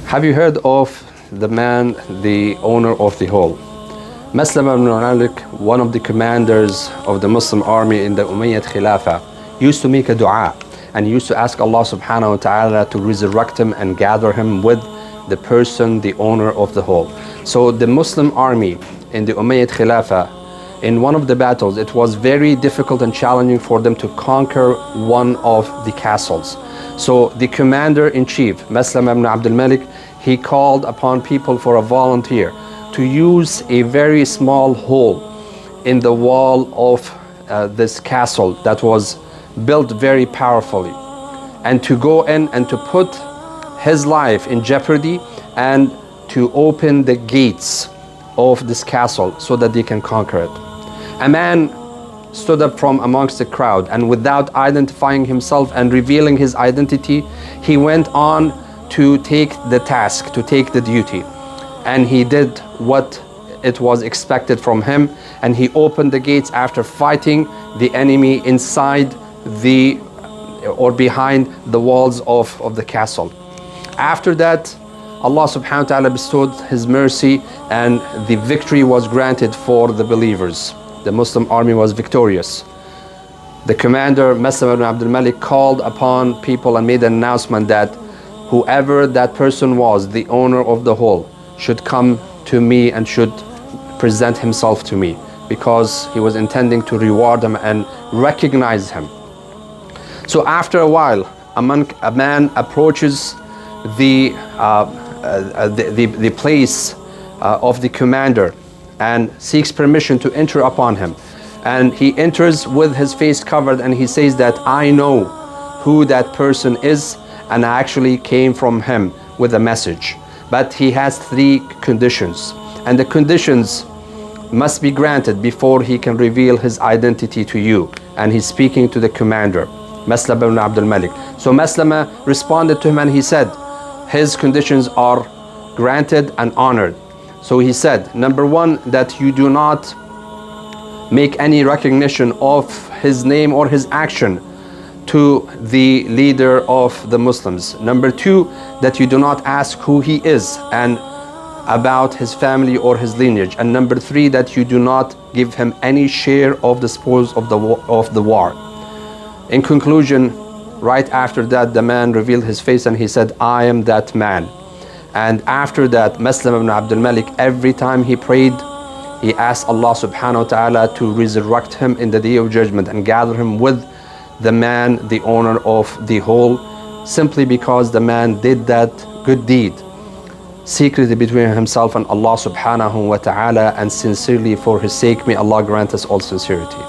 Have you heard of the man, the owner of the whole? Maslama ibn Malik, one of the commanders of the Muslim army in the Umayyad Khilafah, used to make a dua, and he used to ask Allah subhanahu wa ta'ala to resurrect him and gather him with the person, the owner of the whole. So the Muslim army in the Umayyad Khilafah, in one of the battles, it was very difficult and challenging for them to conquer one of the castles. So the commander-in-chief, Maslama ibn Abdul Malik, he called upon people for a volunteer to use a very small hole in the wall of this castle that was built very powerfully, and to go in and to put his life in jeopardy and to open the gates of this castle so that they can conquer it. A man stood up from amongst the crowd, and without identifying himself and revealing his identity, he went on to take the task, to take the duty. And he did what it was expected from him, and he opened the gates after fighting the enemy inside the or behind the walls of the castle. After that, Allah subhanahu wa ta'ala bestowed His mercy, and the victory was granted for the believers. The Muslim army was victorious. The commander, Maslama ibn Abdul Malik, called upon people and made an announcement that whoever that person was, the owner of the whole, should come to me and should present himself to me, because he was intending to reward him and recognize him. So after a while, a man approaches the place of the commander and seeks permission to enter upon him. And he enters with his face covered, and he says that I know who that person is, and I actually came from him with a message. But he has 3 conditions, and the conditions must be granted before he can reveal his identity to you. And he's speaking to the commander, Maslama ibn Abdul Malik. So Maslama responded to him, and he said his conditions are granted and honored. So he said, number 1, that you do not make any recognition of his name or his action to the leader of the Muslims. Number 2, that you do not ask who he is and about his family or his lineage. And number 3, that you do not give him any share of the spoils of the war. In conclusion, right after that, the man revealed his face and he said, I am that man. And after that, Maslama ibn Abdul Malik, every time he prayed, he asked Allah subhanahu wa ta'ala to resurrect him in the Day of Judgment and gather him with the man, the owner of the whole, simply because the man did that good deed secretly between himself and Allah subhanahu wa ta'ala, and sincerely for his sake. May Allah grant us all sincerity.